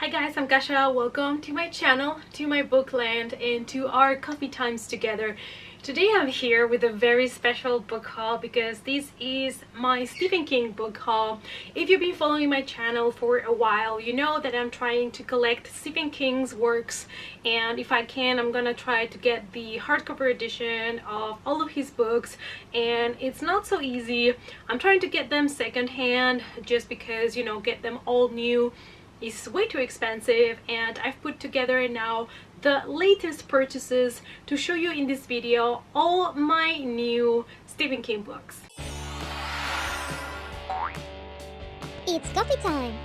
Hi guys, I'm Kasha. Welcome to my channel, to my bookland, and to our coffee times together. Today I'm here with a very special book haul because this is my Stephen King book haul. If you've been following my channel for a while, you know that I'm trying to collect Stephen King's works, and if I can, I'm gonna try to get the hardcover edition of all of his books, and it's not so easy. I'm trying to get them secondhand just because, you know, get them all new is way too expensive, and I've put together now the latest purchases to show you in this video all my new Stephen King books. It's coffee time!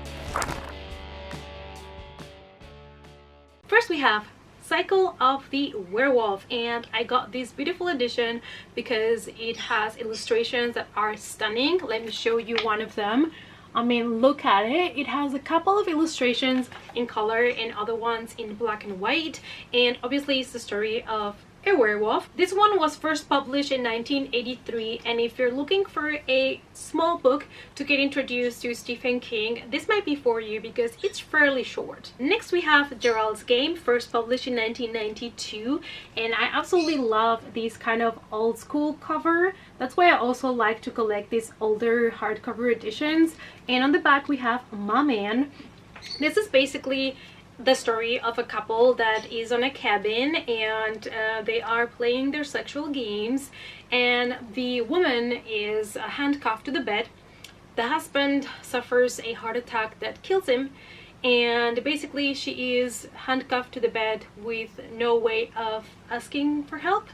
First we have Cycle of the Werewolf, and I got this beautiful edition because it has illustrations that are stunning. Let me show you one of them. I mean, look at it. It has a couple of illustrations in color and other ones in black and white, and obviously it's the story of a werewolf. This one was first published in 1983, and if you're looking for a small book to get introduced to Stephen King, this might be for you because it's fairly short. Next we have Geralds Game, first published in 1992, and I absolutely love this kind of old school cover. That's why I also like to collect these older hardcover editions. And on the back we have My Man. This is basically the story of a couple that is on a cabin, and they are playing their sexual games, and the woman is handcuffed to the bed. The husband suffers a heart attack that kills him, and basically she is handcuffed to the bed with no way of asking for help.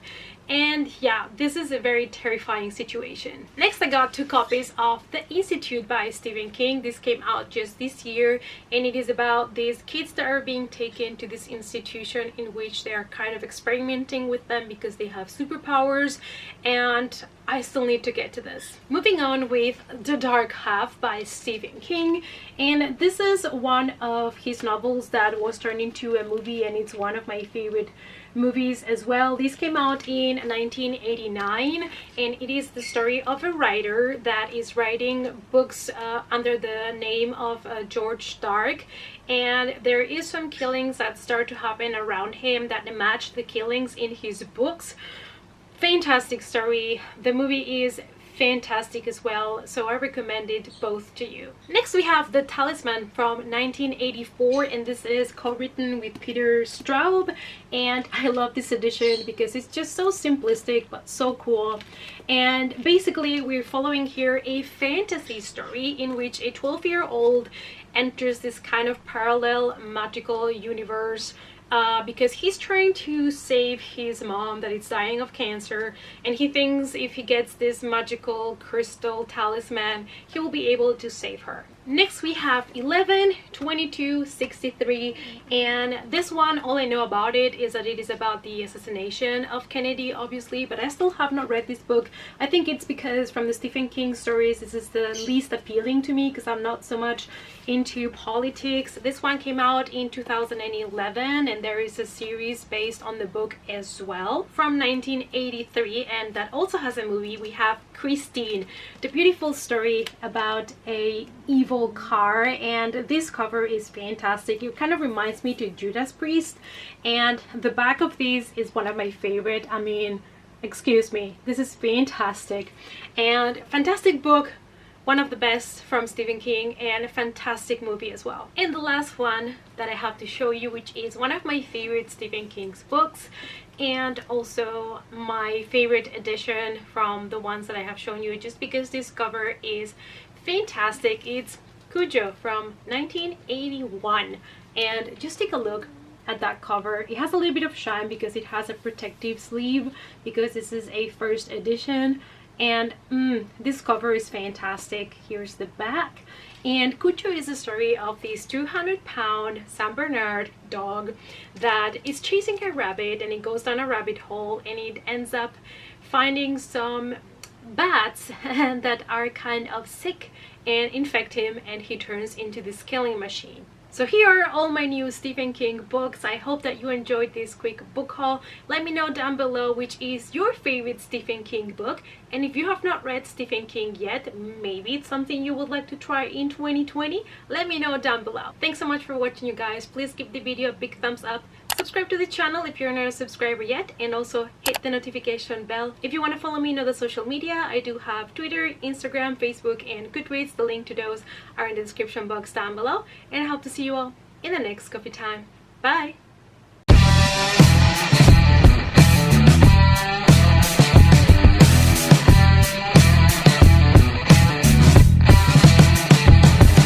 And yeah, this is a very terrifying situation. Next, I got 2 copies of The Institute by Stephen King. This came out just this year, and it is about these kids that are being taken to this institution in which they are kind of experimenting with them because they have superpowers, and I still need to get to this. Moving on with The Dark Half by Stephen King, and this is one of his novels that was turned into a movie, and it's one of my favorite movies as well. These came out in 1989, and it is the story of a writer that is writing books under the name of George Dark, and there is some killings that start to happen around him that match the killings in his books. Fantastic story. The movie is fantastic as well, so I recommend it both to you. Next we have The Talisman from 1984, and this is co-written with Peter Straub, and I love this edition because it's just so simplistic but so cool. And basically we're following here a fantasy story in which a 12-year-old enters this kind of parallel magical universe because he's trying to save his mom that is dying of cancer, and he thinks if he gets this magical crystal talisman, he will be able to save her. Next we have 11/22/63, and this one, all I know about it is that it is about the assassination of Kennedy, obviously, but I still have not read this book. I think it's because from the Stephen King stories, this is the least appealing to me because I'm not so much into politics. This one came out in 2011, and there is a series based on the book as well from 1983, and that also has a movie. We have Christine, the beautiful story about a evil car, and this cover is fantastic. It kind of reminds me to Judas Priest, and the back of these is one of my favorite. I mean, excuse me, this is fantastic, and fantastic book, one of the best from Stephen King, and a fantastic movie as well. And the last one that I have to show you, which is one of my favorite Stephen King's books, and also my favorite edition from the ones that I have shown you, just because this cover is fantastic. It's Cujo from 1981, and just take a look at that cover. It has a little bit of shine because it has a protective sleeve because this is a first edition, and this cover is fantastic. Here's the back, and Cujo is the story of this 200-pound San Bernard dog that is chasing a rabbit, and it goes down a rabbit hole, and it ends up finding some bats that are kind of sick and infect him, and he turns into this killing machine. So here are all my new Stephen King books. I hope that you enjoyed this quick book haul. Let me know down below which is your favorite Stephen King book. And if you have not read Stephen King yet, maybe it's something you would like to try in 2020, let me know down below. Thanks so much for watching, you guys. Please give the video a big thumbs up. Subscribe to the channel if you're not a subscriber yet, and also hit the notification bell. If you want to follow me on the social media, I do have Twitter, Instagram, Facebook, and Goodreads. The link to those are in the description box down below. And I hope to see you all in the next coffee time. Bye!